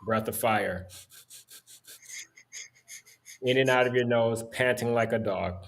breath of fire, in and out of your nose, panting like a dog.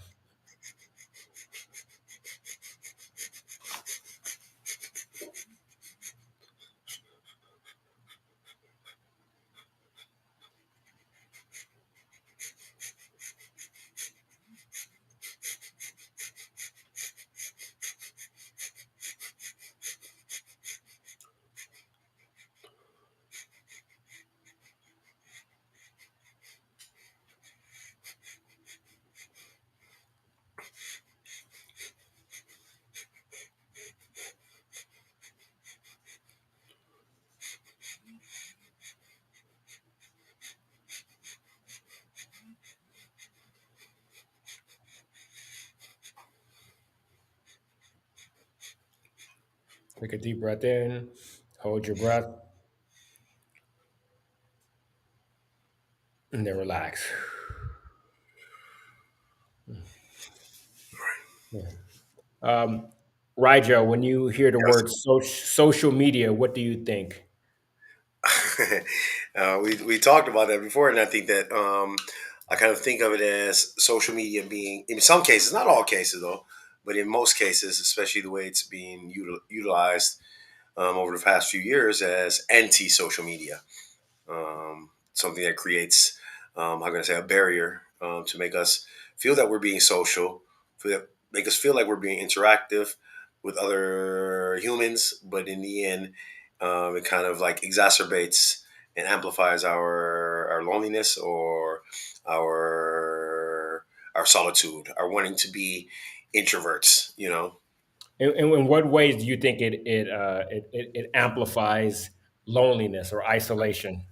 Take a deep breath in, hold your breath, and then relax. Yeah. Um, Rijo, when you hear the Yes. word social media, what do you think? We talked about that before, and I think that I kind of think of it as social media being, in some cases, not all cases though, but in most cases, especially the way it's being utilized over the past few years as anti-social media, something that creates, how can I say, a barrier to make us feel that we're being social, make us feel like we're being interactive with other humans, but in the end, it kind of like exacerbates and amplifies our loneliness or our solitude, our wanting to be introverts. You know, In what ways do you think it amplifies loneliness or isolation?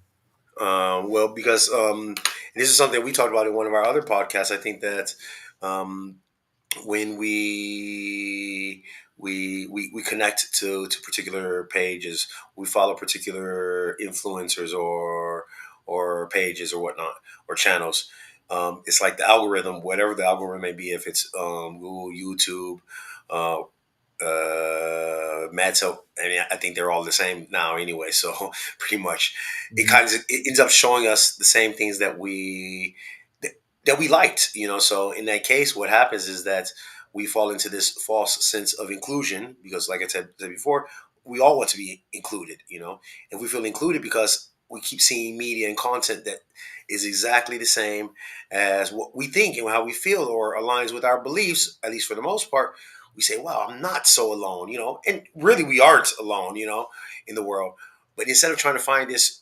well, because this is something we talked about in one of our other podcasts. I think that um, when we connect to particular pages, we follow particular influencers or pages or whatnot or channels. It's like the algorithm, whatever the algorithm may be, if it's Google, YouTube, uh, Mad. So I mean, I think they're all the same now anyway. So pretty much, Mhm. it ends up showing us the same things that we liked. You know, so in that case, what happens is that we fall into this false sense of inclusion because, like I said before, we all want to be included. You know, and we feel included because we keep seeing media and content that is exactly the same as what we think and how we feel or aligns with our beliefs, at least for the most part. We say, wow, I'm not so alone, you know, and really we aren't alone, you know, in the world. But instead of trying to find this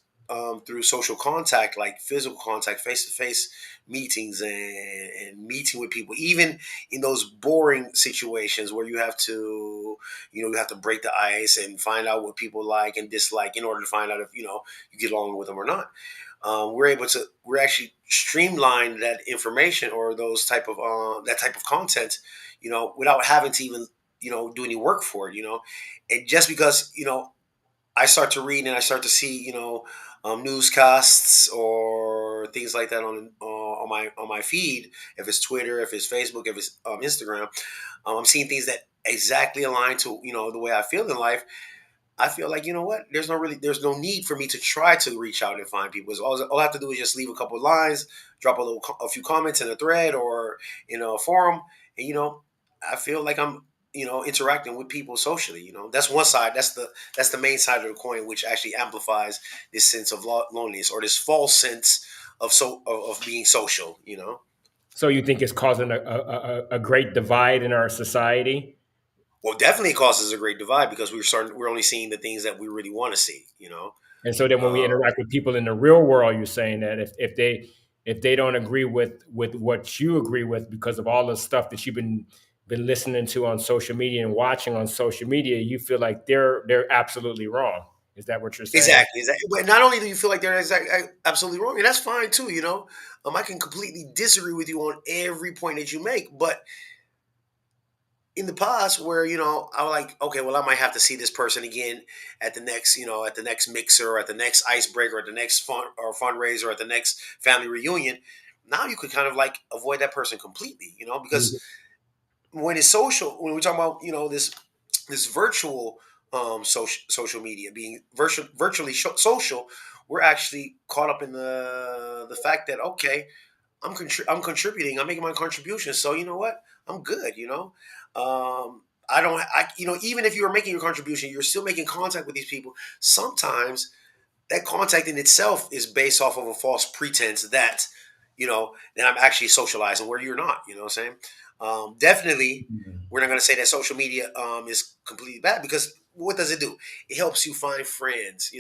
through social contact, like physical contact, face to face meetings and meeting with people, even in those boring situations where you have to, you know, you have to break the ice and find out what people like and dislike in order to find out if, you know, you get along with them or not. We're actually streamline that information or those type of that type of content, you know, without having to even, you know, do any work for it, you know. And just because, you know, I start to read and I start to see, you know, newscasts or things like that on my feed. If it's Twitter, if it's Facebook, if it's Instagram, I'm seeing things that exactly align to, you know, the way I feel in life. I feel like, you know what, there's no need for me to try to reach out and find people. All I have to do is just leave a couple of lines, drop a few comments in a thread or in a forum, and you know, I feel like I'm, you know, interacting with people socially. You know, that's one side. That's the main side of the coin, which actually amplifies this sense of loneliness or this false sense of being social. You know, So you think it's causing a great divide in our society? well, definitely causes a great divide because we're only seeing the things that we really want to see. You know. And so then when we Uh, interact with people in the real world, you're saying that if they don't agree with what you agree with because of all the stuff that you've been listening to on social media and watching on social media, you feel like they're absolutely wrong. Is that what you're saying? Exactly, exactly. But not only do you feel like they're absolutely wrong, and that's fine too. You know, I can completely disagree with you on every point that you make. But in the past, where you know, I was like, okay, well, I might have to see this person again at the next, you know, at the next mixer, or at the next icebreaker, at the next fundraiser, or at the next family reunion. Now you could kind of like avoid that person completely. You know, because Mhm. when it's social, when we talk about, you know, this virtual social media being virtually social, we're actually caught up in the fact that, okay, I'm contributing. I'm making my contribution. So you know what? I'm good. I don't. Even if you're making your contribution, you're still making contact with these people. Sometimes that contact in itself is based off of a false pretense that that I'm actually socializing where you're not. You know what I'm saying? Definitely, Mhm. we're not going to say that social media is completely bad, because what does it do? It helps you find friends.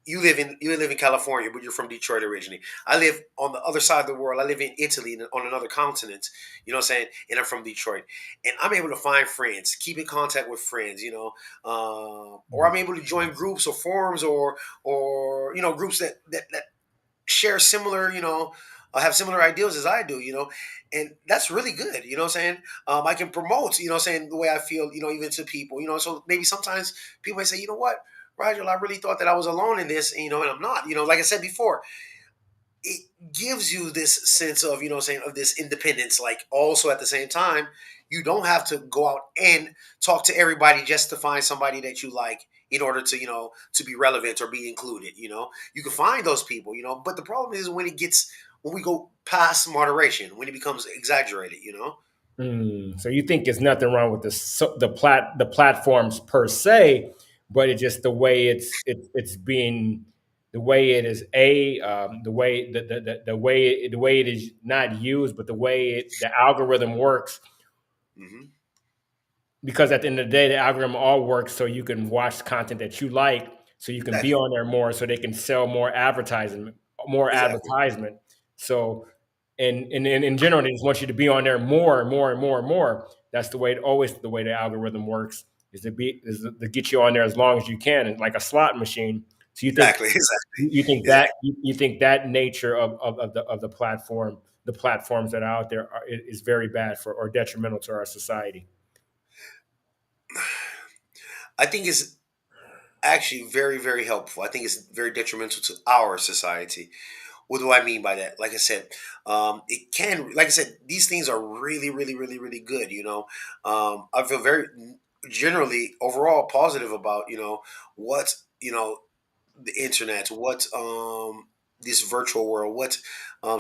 You live in California, but you're from Detroit originally. I live on the other side of the world. I live in Italy, on another continent. You know what I'm saying? And I'm from Detroit, and I'm able to find friends, keep in contact with friends. Or I'm able to join groups or forums, or groups that share similar, have similar ideals as I do. And that's really good. You know what I'm saying? I can promote, saying the way I feel, even to people. So maybe sometimes people may say, you know what, Rigel, I really thought that I was alone in this, and I'm not. Like I said before, it gives you this sense of, saying, of this independence. Like, also at the same time, you don't have to go out and talk to everybody just to find somebody that you like in order to, to be relevant or be included. You can find those people, but the problem is when we go past moderation, when it becomes exaggerated. So you think there's nothing wrong with the platforms per se, but it's just the way it's being, the way it is, the way the way it is not used, but the way the algorithm works. Hmm. Because at the end of the day, the algorithm all works so you can watch content that you like, so you can be Exactly. on there more, so they can sell more Exactly. advertisement. So, in general, they just want you to be on there more and more and more and more. That's the way the algorithm works, is to get you on there as long as you can, and like a slot machine. So Exactly. Exactly. that you think that nature of the platforms that are out there is very bad for, or detrimental to our society. I think it's actually very, very helpful. I think it's very detrimental to our society. What do I mean by that? Like I said, like I said, these things are really, really, really, really good. I feel very generally overall positive about, what, the internet, what this virtual world, what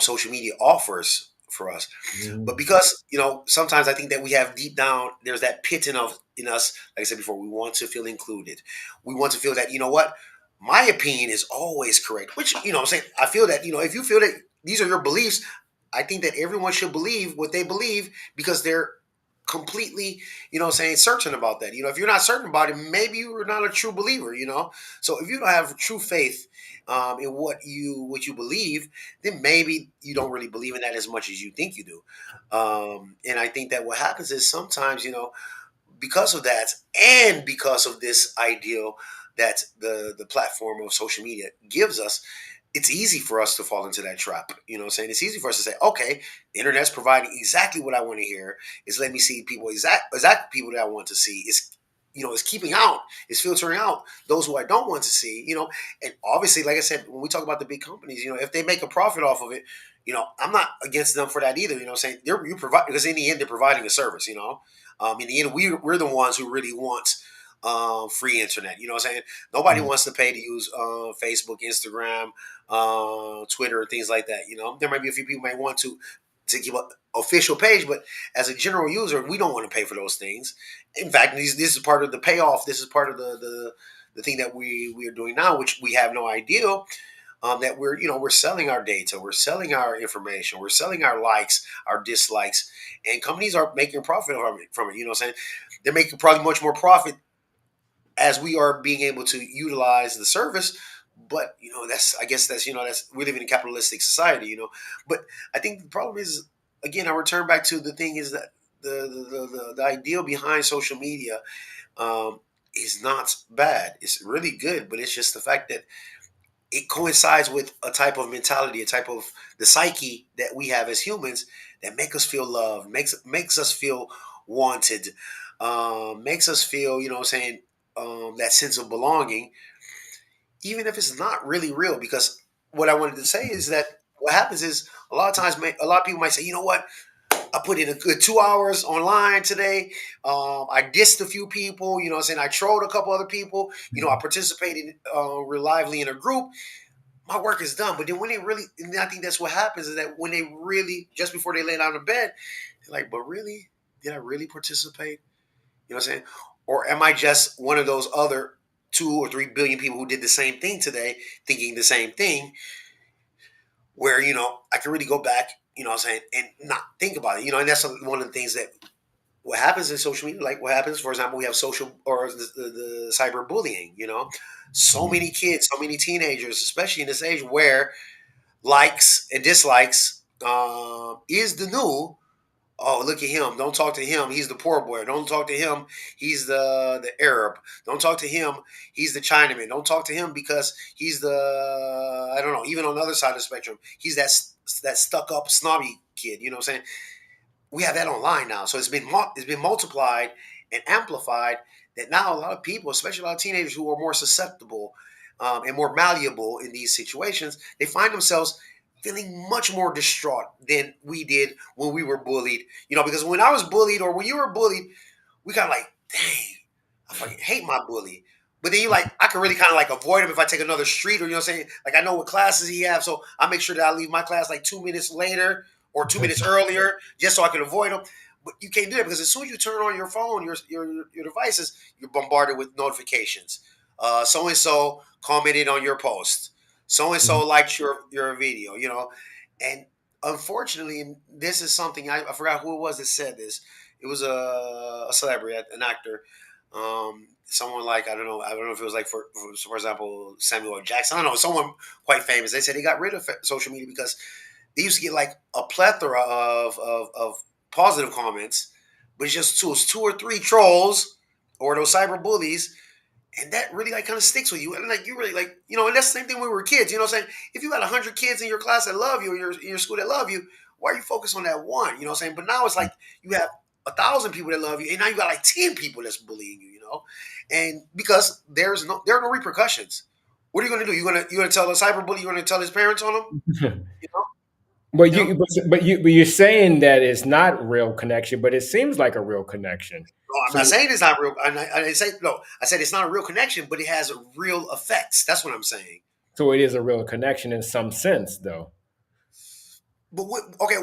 social media offers for us. But Mhm. because sometimes I think that we have deep down, there's that pit in us. Like I said before, we want to feel included. We want to feel that, what, my opinion is always correct. Which, I'm saying, I feel that, if you feel that these are your beliefs, I think that everyone should believe what they believe, because they're completely, saying, certain about that. If you're not certain about it, maybe you're not a true believer. So if you don't have true faith in what you believe, then maybe you don't really believe in that as much as you think you do. And I think that what happens is sometimes, because of that, and because of this ideal that the platform of social media gives us, it's easy for us to fall into that trap. You know what I'm saying? It's easy for us to say, okay, the internet's providing exactly what I want to hear. It's letting me see people, exact people that I want to see. It's keeping out, it's filtering out those who I don't want to see. And obviously, like I said, when we talk about the big companies, if they make a profit off of it, I'm not against them for that either. I'm saying, you provide, because in the end they're providing a service. In the end, we're the ones who really want free internet. You know what I'm saying? Nobody Mhm. wants to pay to use Facebook, Instagram, Twitter, things like that. There might be a few people may want to keep an official page, but as a general user, we don't want to pay for those things. In fact, this is part of the payoff. This is part of the thing that we are doing now, which we have no idea, that we're selling our data, we're selling our information, we're selling our likes, our dislikes, and companies are making profit from it. You know what I'm saying? They're making probably much more profit as we are being able to utilize the service. But that's, I guess that's we live in a capitalistic society. But I think the problem is, again, I return back to the thing is that the ideal behind social media is not bad. It's really good, but it's just the fact that it coincides with a type of mentality, a type of the psyche that we have as humans, that make us feel loved, makes us feel wanted, makes us feel, what I'm saying, that sense of belonging, even if it's not really real. Because what I wanted to say is that what happens is, a lot of times, a lot of people might say, you know what, I put in a good 2 hours online today. I dissed a few people, what I'm saying, I trolled a couple other people, I participated real lively in a group. my work is done. But then when they really, and I think that's what happens is that when they really, just before they lay down in bed, they're like, but really, did I really participate? You know what I'm saying? Or am I just one of those other 2 or 3 billion people who did the same thing today, thinking the same thing, where, I can really go back, what I'm saying, and not think about it, and that's one of the things that what happens in social media, like what happens, for example, we have social or the cyberbullying, so Mhm. many kids, so many teenagers, especially in this age where likes and dislikes is the new. Oh, look at him! Don't talk to him. He's the poor boy. Don't talk to him. He's the Arab. Don't talk to him. He's the Chinaman. Don't talk to him because he's the, I don't know. Even on the other side of the spectrum, he's that stuck up snobby kid. You know what I'm saying? We have that online now. So it's been multiplied and amplified, that now a lot of people, especially a lot of teenagers who are more susceptible and more malleable in these situations, they find themselves feeling much more distraught than we did when we were bullied. Because when I was bullied or when you were bullied, we kind of like, dang, I fucking hate my bully. But then you like, I can really kind of like avoid him if I take another street, or, what I'm saying? Like, I know what classes he have, so I make sure that I leave my class like 2 minutes later or 2 minutes earlier, just so I can avoid him. But you can't do that, because as soon as you turn on your phone, your devices, you're bombarded with notifications. So and so commented on your post. So and so liked your video. And unfortunately, and this is something I forgot who it was that said this. It was a celebrity, an actor, someone like, I don't know if it was like for example, Samuel L. Jackson. I don't know, someone quite famous. They said they got rid of social media because they used to get like a plethora of positive comments, but it's just two or three trolls or those cyber bullies, and that really like kind of sticks with you. And like you really like, and that's the same thing when we were kids. You know what I'm saying? If you got 100 kids in your class that love you, or in your school that love you, why are you focused on that one? You know what I'm saying? But now it's like you have 1,000 people that love you, and now you got like 10 people that's bullying you. And because there are no repercussions. What are you going to do? You gonna tell the cyberbully? You gonna tell his parents on him? You know? But You know? you're saying that it's not real connection, but it seems like a real connection. No, I'm not So saying it's not real. I didn't say no. I said it's not a real connection, but it has real effects. That's what I'm saying. it is a real connection in some sense, though. But okay.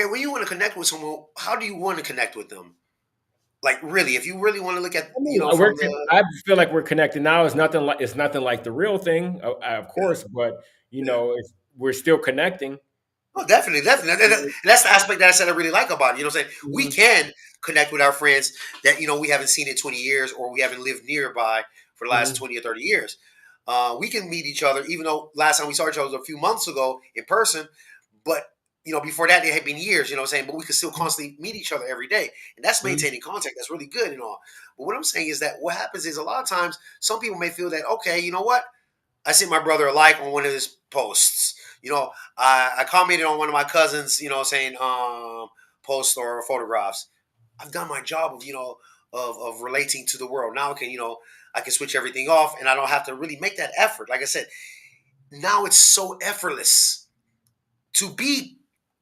When you want to connect with someone, how do you want to connect with them? Like, really, if you really want to look at, I mean, from the, I feel like we're connected now. It's nothing like the real thing, of yeah, course, but yeah. we're still connecting. Oh, definitely, definitely. And that's the aspect that I said I really like about it. You know what I'm saying? We Mhm, can connect with our friends that, we haven't seen in 20 years, or we haven't lived nearby for the last mhm, 20 or 30 years. We can meet each other, even though last time we saw each other was a few months ago in person. But, before that, it had been years, you know what I'm saying? But we could still constantly meet each other every day. And that's mhm, maintaining contact. That's really good and all. But what I'm saying is that what happens is a lot of times some people may feel that, okay, you know what? I sent my brother a like on one of his posts. I commented on one of my cousins, saying posts or photographs. I've done my job of, of relating to the world. Now I can switch everything off, and I don't have to really make that effort. Like I said, now it's so effortless to be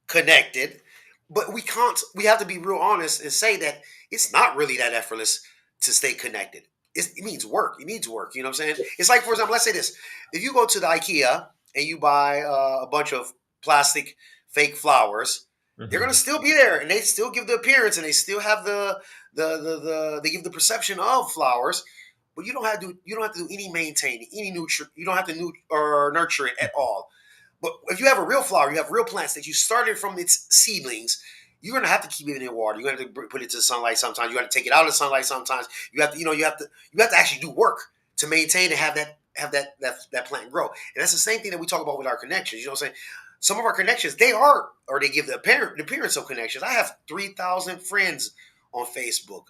connected, but we can't. We have to be real honest and say that it's not really that effortless to stay connected. It means work. It needs work. You know what I'm saying? It's like, for example, let's say this: if you go to the IKEA and you buy a bunch of plastic fake flowers, they're gonna mhm. still be there, and they still give the appearance, and they still have the they give the perception of flowers. But you don't have to do any maintaining, any nurture. You don't have to nurture it at all. But if you have a real flower, you have real plants that you started from its seedlings. You're gonna have to keep it in water. You're gonna have to put it to the sunlight sometimes. You got to take it out of the sunlight sometimes. You have to actually do work to maintain and have that plant grow. And that's the same thing that we talk about with our connections. You know what I'm saying? Some of our connections, they give the appearance of connections. I have 3,000 friends on Facebook.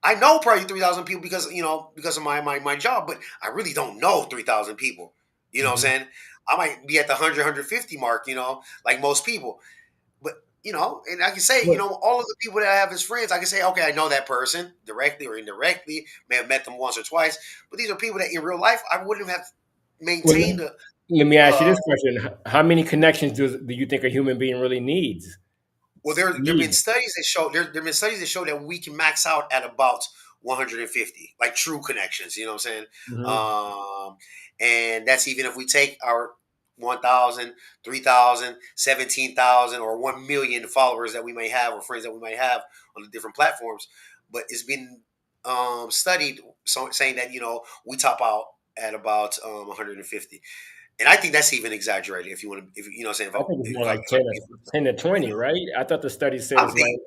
I know probably 3,000 people because of my job, but I really don't know 3,000 people. You know what I'm Mhm. saying? I might be at the 100, mark, like most people. But, and I can say, Well, all of the people that I have as friends, I can say, okay, I know that person directly or indirectly, may have met them once or twice. But these are people that in real life, I wouldn't have well, maintained let me ask you uh, this question: How many connections do you think a human being really needs? well, there have been Need. studies that show there have been studies that show that we can max out at about 150, like true connections. You know what I'm saying? Mhm. Um, and that's even if we take our 1,000, 3,000, 17,000, or 1 million followers that we may have or friends that we might have on the different platforms. But it's been studied, saying that we top out at about 150, and I think that's even exaggerated. If you want to, if you know, what I'm saying, I think it's more if I like 10 if, to 10 to 20, right? I thought the study said I'm it's like thinking,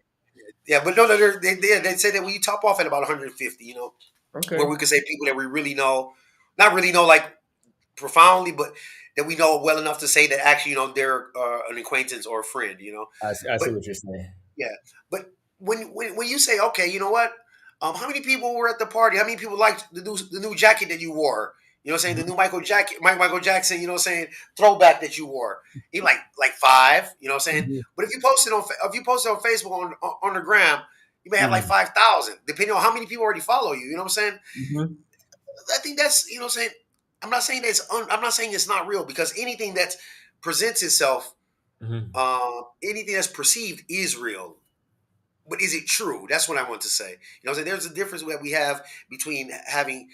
yeah, but no, they say that when you top off at about 150, where okay. we could say people that we really know, not really know like profoundly, but that we know well enough to say that actually, they're an acquaintance or a friend, I But see what you're saying. yeah, but when you say, okay, you know what, how many people were at the party? How many people liked the new jacket that you wore? You know, what I'm saying the Mhm, new Michael Jackson. You know, what I'm saying throwback that you wore. You like five. You know, what I'm saying. mhm, But if you post it on Facebook on the gram, you may have like mhm, 5,000, depending on how many people already follow you. You know what I'm saying? mhm, I think that's what I'm saying. I'm not saying it's not real, because anything that presents itself, mhm, anything that's perceived is real. But is it true? That's what I want to say. What I'm saying, there's a difference that we have between having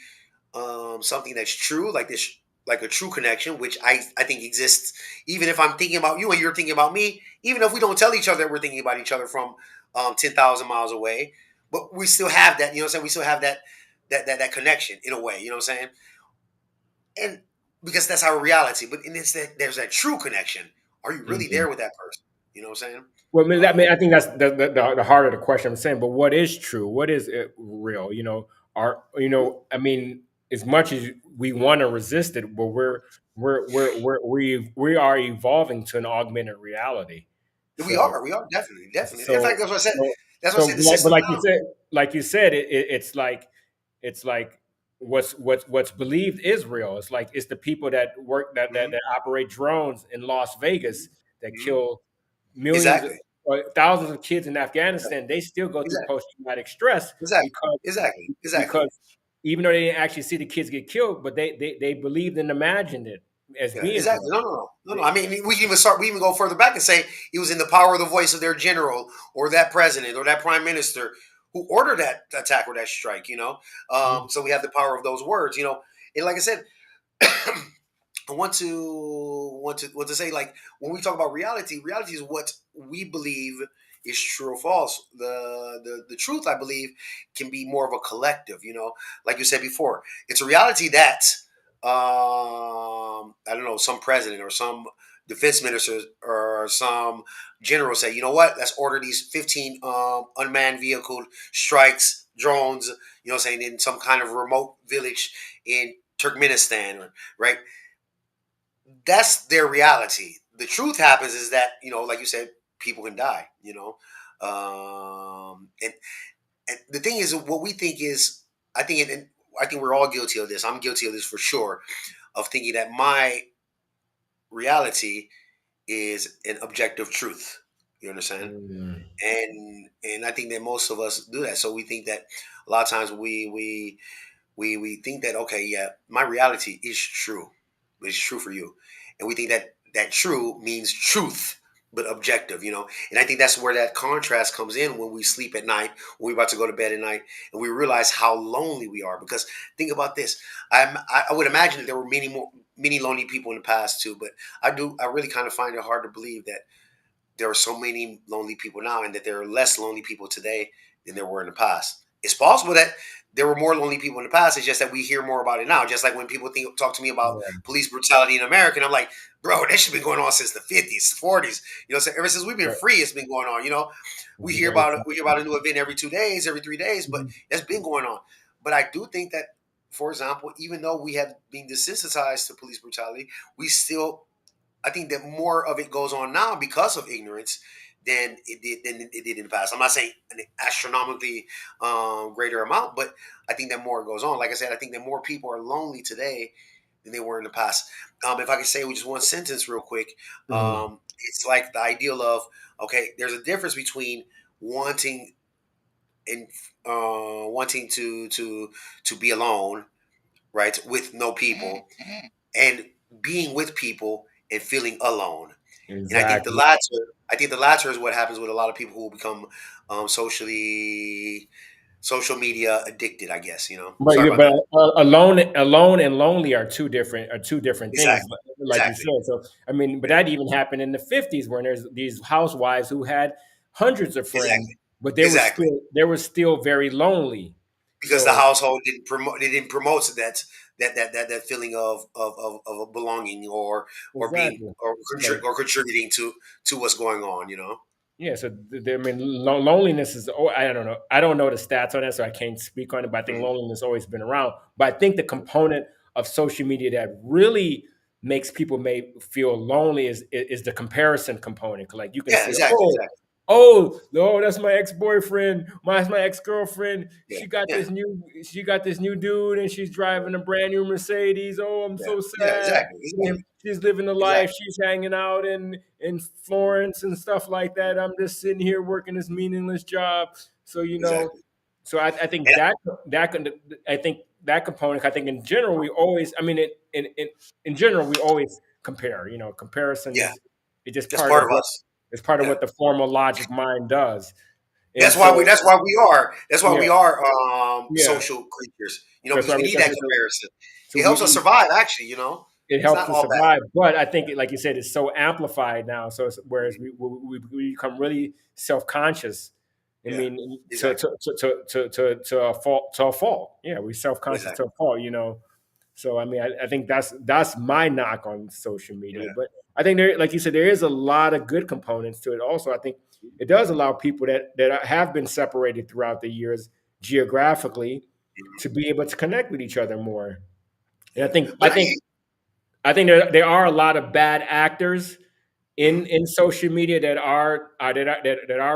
something that's true, like this, like a true connection, which I think exists, even if I'm thinking about you and you're thinking about me, even if we don't tell each other that we're thinking about each other from 10,000 miles away, but we still have that. You know what I'm saying? We still have that connection in a way. You know what I'm saying? And because that's our reality. But in this, there's that true connection. Are you really mhm. there with that person? You know what I'm saying? Well, I Um, think that's the heart of the question I'm saying. But what is true? What is it real? I mean, as much as we want to resist it, but we are evolving to an augmented reality. So we are definitely, definitely. In fact, so that's what I said. so That's what I so said. The but system like now. you said, it's like what's believed is real. It's like it's the people that work Hmm. that operate drones in Las Vegas that Hmm. kill millions Exactly. or thousands of kids in Yeah. Afghanistan. They still go through Exactly. post traumatic stress Exactly. because Exactly. Exactly. because even though they didn't actually see the kids get killed, but they believed and imagined it as Yeah. being Exactly. real. No. No. No. No. No. They- I mean, we can even start. We even go further back and say it was in the power of the voice of their general or that president or that prime minister who ordered that attack or that strike. Mhm, So we have the power of those words. And like I said, I want to say, like, when we talk about reality, reality is what we believe is true or false. The truth, I believe, can be more of a collective. Like you said before, it's a reality that I don't know, some president or some defense minister or some general say, you know what, let's order these 15 unmanned vehicle strikes, drones. Saying in some kind of remote village in Turkmenistan, right? That's their reality. The truth happens is that, like you said, people can die. And the thing is, what we think is, I think, and I think we're all guilty of this. I'm guilty of this for sure, of thinking that my reality is an objective truth. You understand? mhm, And I think that most of us do that. So we think that a lot of times we think that, okay, yeah, my reality is true, but it's true for you, and we think that that true means truth, but objective. And I think that's where that contrast comes in when we sleep at night, when we're about to go to bed at night, and we realize how lonely we are. Because think about this, I would imagine that there were many lonely people in the past too, but I really kind of find it hard to believe that there are so many lonely people now, and that there are less lonely people today than there were in the past. It's possible that there were more lonely people in the past. It's just that we hear more about it now. Just like when people talk to me about yeah, police brutality in America, and I'm like, bro, that should been going on since the 50s, 40s. So ever since we've been right. free, it's been going on. We hear Very about it. true. We hear about a new event every 2 days, every 3 days, but Mhm, that's been going on. But I do think that, for example, even though we have been desensitized to police brutality, we still, I think that more of it goes on now because of ignorance than it did in the past. I'm not saying an astronomically greater amount, but I think that more goes on. Like I said, I think that more people are lonely today than they were in the past. If I could say with just one sentence, real quick, mhm, it's like the ideal of, okay, there's a difference between wanting and wanting to be alone, right, with no people, and being with people and feeling alone. And exactly. I think the latter is what happens with a lot of people who become social media addicted. I guess. But Sorry yeah, about that. alone and lonely are two different things. Exactly. like you exactly, said. So I mean, but yeah, that even happened in the 50s when there's these housewives who had hundreds of friends, exactly, but exactly. they were still very lonely. Because the So household didn't promote that feeling of a belonging or being exactly. or contributing to what's going on. Yeah, so I mean, loneliness is. Oh, I don't know. I don't know the stats on that, so I can't speak on it. But I think Mhm. loneliness has always been around. But I think the component of social media that really makes people may feel lonely is the comparison component. Like you can Yeah, see, exactly, oh, exactly. no, that's my ex boyfriend. My ex girlfriend. Yeah, yeah, She got this new dude, and she's driving a brand new Mercedes. Oh, I'm yeah, so yeah. sad. Exactly, And exactly, she's living the life. exactly, She's hanging out in Florence and stuff like that. I'm just sitting here working this meaningless job. So exactly. so I think And I think that component. I think in general we always. I mean, in general we always compare. Comparison yeah, is it's just that's part part of of what us. it's part of Yeah, what the formal logic mind does. And that's why we. so That's why we are. That's why yeah, we are yeah. social creatures. That's Because why we we. need That's that why, comparison. so It helps us we survive. Actually, it it's helps not us all bad. survive. But I think, like you said, it's so amplified now. So whereas Mhm. we become really self conscious. I Yeah, mean, exactly, to a fault, to a fault. Yeah, we self conscious to exactly. a fault. So I mean, I think that's my knock on social media. Yeah. But I think there, like you said, there is a lot of good components to it. Also, I think it does allow people that have been separated throughout the years geographically to Mhm. be able to connect with each other more. And Yeah, I but think there are a lot of bad actors in social media that are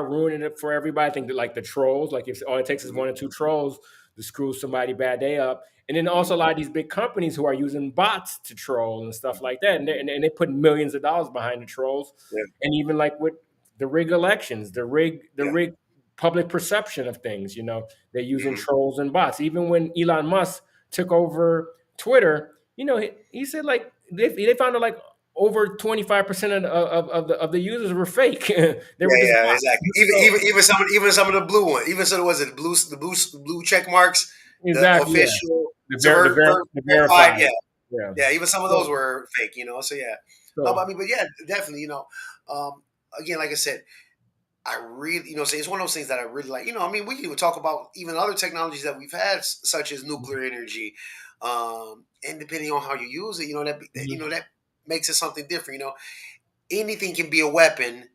ruining it for everybody. I think that like the trolls, like if all it takes is mhm, one or two trolls to screw somebody bad day up, and then mhm, also a lot of these big companies who are using bots to troll and stuff like that, and they put millions of dollars behind the trolls, yeah, and even like with the rig elections, the yeah, rig public perception of things, they're using mhm, trolls and bots. Even when Elon Musk took over Twitter, he said like they found out like over 25% of the users were fake. They were yeah, just yeah, bots. exactly. So Even some of the blue one, even so, was it the blue check marks, the exactly, yeah. official The verified, verified. yeah, Yeah. yeah. Even some of those So were fake, So yeah, no, but I so mean, but yeah, definitely, um, again, like I said, I really, say it's one of those things that I really like. I mean, we can even talk about even other technologies that we've had, such as nuclear energy, and depending on how you use it, mhm, that makes it something different. Anything can be a weapon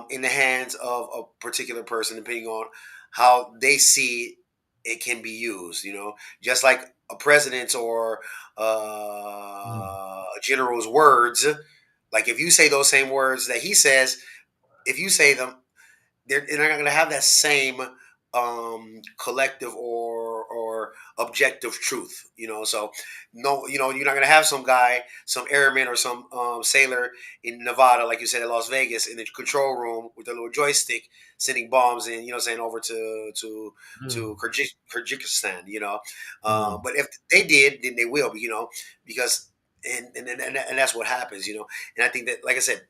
in the hands of a particular person, depending on how they see it can be used. Just like a president's or mhm, a general's words. Like if you say those same words that he says, if you say them, they're not going to have that same collective or objective truth. So no, you're not going to have some guy, some airman or some sailor in Nevada, like you said, in Las Vegas, in the control room with a little joystick, sending bombs in, saying over to mhm, Kyrgyzstan. mhm, But if they did, then they will. Because and that's what happens. And I think that, like I said,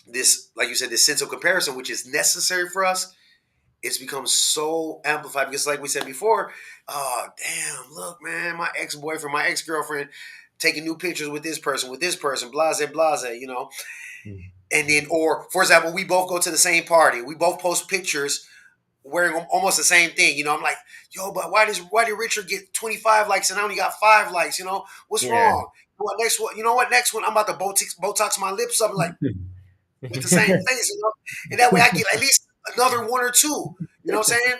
this, like you said, this sense of comparison, which is necessary for us, it's become so amplified because, like we said before, oh damn, look, man, my ex boyfriend, my ex girlfriend, taking new pictures with this person, blase, blase, mhm, and then, or for example, we both go to the same party, we both post pictures wearing almost the same thing. I'm like, yo, but why did Richard get 25 likes and I only got 5 likes? What's yeah. wrong? Next one, next one, I'm about to botox my lips up, like with the same face, and that way I get at least another one or two. You know what I'm saying?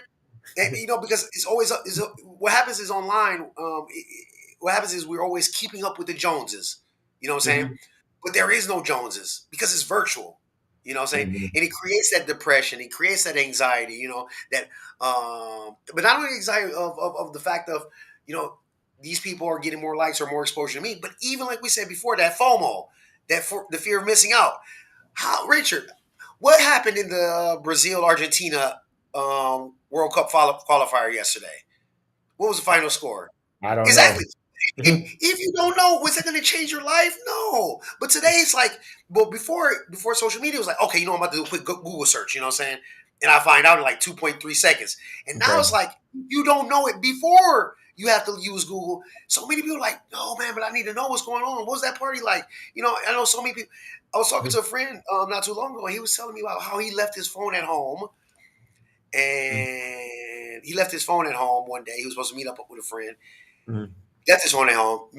And, because it's always what happens is online. What happens is we're always keeping up with the Joneses. You know what I'm saying? Mhm, But there is no Joneses because it's virtual. You know what I'm saying? mhm, And it creates that depression. It creates that anxiety. That. But not only anxiety of the fact of you know these people are getting more likes or more exposure to me, but even like we said before, that FOMO, the fear of missing out. How, Richard? What happened in the Brazil Argentina World Cup qualifier yesterday? What was the final score? I don't know. Exactly. And if you don't know, was that going to change your life? No. But today it's like, well, before social media, it was like, okay, I'm about to do a quick Google search. You know what I'm saying? And I find out in like 2.3 seconds. And now Okay. it's like you don't know it before You have to use Google. So many people are like, no, man, but I need to know what's going on. What was that party like? I know so many people. I was talking to a friend not too long ago, and he was telling me about how he left his phone at home. And he left his phone at home one day. He was supposed to meet up with a friend. Mhm. Left his phone at home.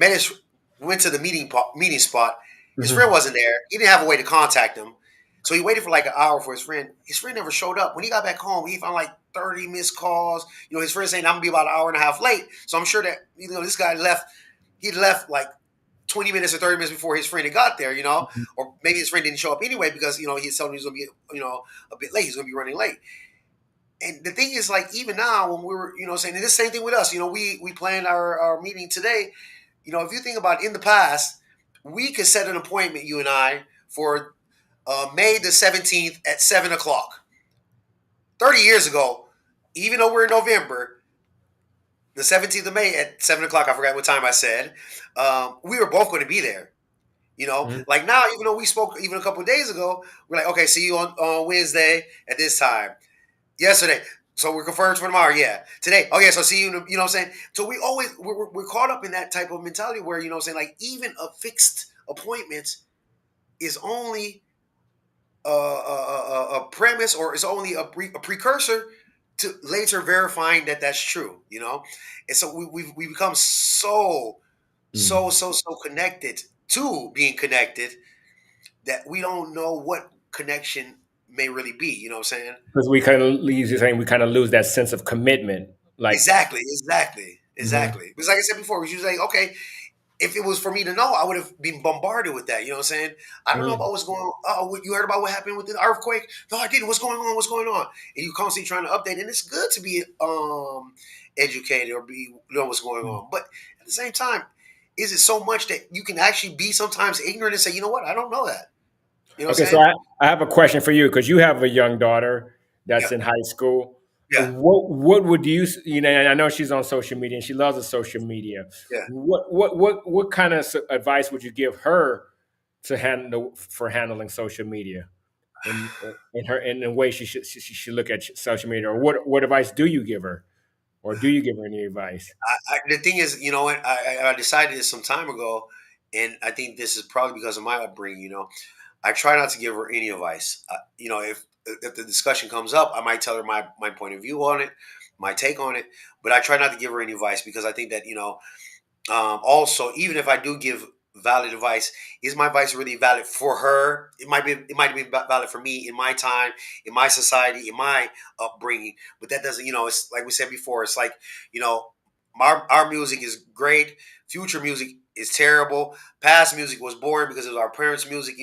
Went to the meeting spot. His friend Mhm. wasn't there. He didn't have a way to contact him. So he waited for like an hour for his friend. His friend never showed up. When he got back home, he found like 30 missed calls. His friend saying, I'm gonna be about an hour and a half late. So I'm sure that this guy left. He left like 20 minutes or 30 minutes before his friend had got there. Or maybe his friend didn't show up anyway because he was telling me he was gonna be a bit late. He's gonna be running late. And the thing is, like, even now when we were, saying and this same thing with us, we planned our meeting today. If you think about in the past, we could set an appointment, you and I, for May the 17th at 7 o'clock. 30 years ago, even though we're in November, the 17th of May at 7 o'clock, I forgot what time I said, we were both going to be there. Mhm. Like now, even though we spoke even a couple of days ago, we're like, okay, see you on Wednesday at this time. Yesterday. So we're confirmed for tomorrow. Yeah. Today. Okay. So see you. You know what I'm saying? So we're caught up in that type of mentality where, what I'm saying, like even a fixed appointment is only a premise, or it's only a precursor to later verifying that that's true, And so we become Mhm. so connected to being connected that we don't know what connection may really be. You know what I'm saying? Because we kind of lose, you're saying we kind of lose that sense of commitment. Like, Exactly. mhm. Because like I said before, we was like, okay, if it was for me to know, I would have been bombarded with that. You know what I'm saying? I don't know Mhm. about what's going on. Oh, you heard about what happened with the earthquake? No, I didn't. What's going on? What's going on? And you constantly trying to update. And it's good to be educated or be know what's going on. But at the same time, is it so much that you can actually be sometimes ignorant and say, you know what? I don't know that. You know what Okay, I'm so saying? I have a question for you because you have a young daughter that's Yeah. in high school. Yeah. What would and I know she's on social media and she loves the social media. Yeah. What kind of advice would you give her to handle for handling social media in the way she should look at social media, or what advice do you give her, or do you give her any advice? The thing is, what, I decided this some time ago, and I think this is probably because of my upbringing. I try not to give her any advice. If the discussion comes up, I might tell her my point of view on it, my take on it, but I try not to give her any advice because I think that also, even if I do give valid advice, is my advice really valid for her? It might be valid for me in my time, in my society, in my upbringing. But that doesn't, it's like we said before. It's like, you know, our music is great. Future music is terrible. Past music was boring because it was our parents' music.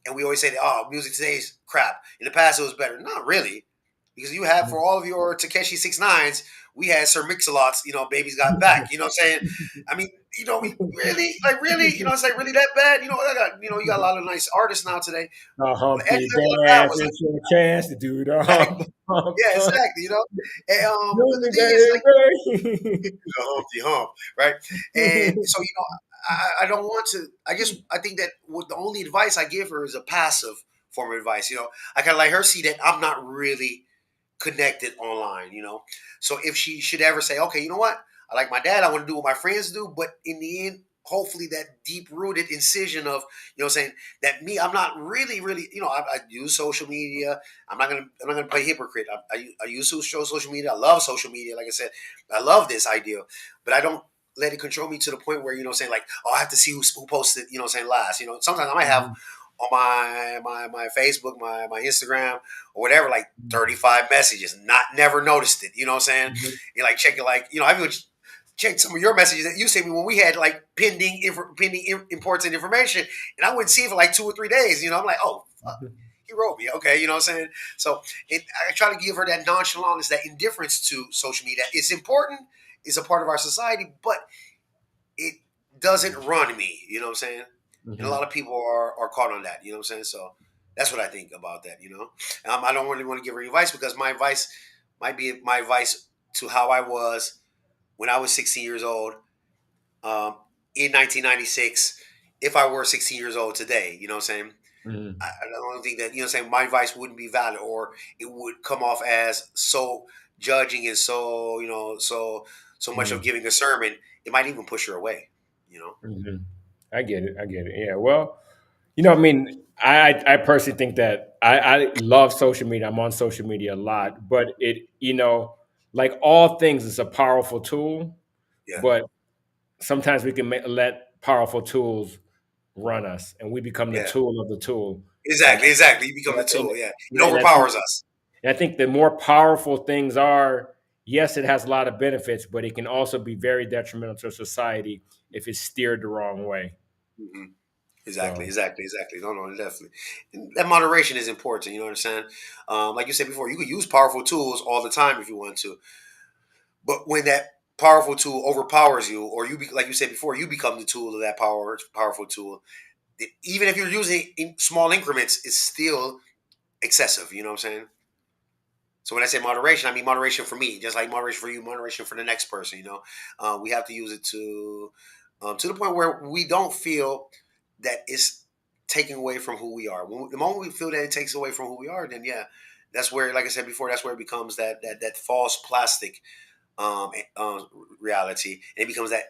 And we always say, that, oh, music today is crap. In the past, it was better. Not really, because you have for all of your Takeshi 6 9s, we had Sir Mix-a-Lot's, Baby's Got Back. You know what I'm saying? I mean, we really, like, really, it's like really that bad. I got, you got a lot of nice artists now today. A But every Humpty level of that Dance, was it's your chance to do the like, hump. yeah, exactly. And, but the Do thing is, like, me, baby. the Humpty Hump, right? And so, I don't want to. I think that the only advice I give her is a passive form of advice. I kind of like her see that I'm not really connected online. So if she should ever say, okay, you know what? I like my dad, I want to do what my friends do, but in the end, hopefully that deep rooted incision of, saying that I'm not really, really, I use social media. I'm not gonna play hypocrite. I use social media. I love social media. Like I said, I love this idea, but I don't let it control me to the point where, saying like, oh, I have to see who posted, saying last. Sometimes I might have on my Facebook, my Instagram, or whatever, like 35 messages, never noticed it. You know what I'm saying? You're like checking, like, I even checked some of your messages that you sent me when we had like pending important information, and I wouldn't see it for like 2 or 3 days. I'm like, oh, fuck, he wrote me. Okay, you know what I'm saying? So I try to give her that nonchalantness, that indifference to social media. It's important. It's a part of our society, but it doesn't run me. You know what I'm saying? And a lot of people are caught on that. You know what I'm saying? So that's what I think about that. I don't really want to give her any advice because my advice might be my advice to how I was when I was 16 years old um, in 1996. If I were 16 years old today, you know what I'm saying? I don't think that, saying my advice wouldn't be valid, or it would come off as so judging and so so much of Mm, giving a sermon, it might even push her away. You know. hmm. I get it. I get it. Yeah. Well, I mean, I personally think that I love social media. I'm on social media a lot, but like all things, it's a powerful tool. Yeah. But sometimes we can let powerful tools run us, and we become the Yeah. tool of the tool. And Exactly. Exactly. You become yeah, the tool. Yeah. It and I think overpowers us. the more powerful things are, yes, it has a lot of benefits, but it can also be very detrimental to society if it's steered the wrong way. Hmm. Exactly. So, Exactly. Exactly. No. No. Definitely. And that moderation is important. You know what I'm saying? Like you said before, you could use powerful tools all the time if you want to, but when that powerful tool overpowers you, or like you said before, you become the tool of that powerful tool. Even if you're using it in small increments, it's still excessive. You know what I'm saying? So when I say moderation, I mean moderation for me, just like moderation for you, moderation for the next person. We have to use it to the point where we don't feel that it's taking away from who we are. The moment we feel that it takes away from who we are, then yeah, that's where, like I said before, that's where it becomes that false plastic um, reality, and it becomes that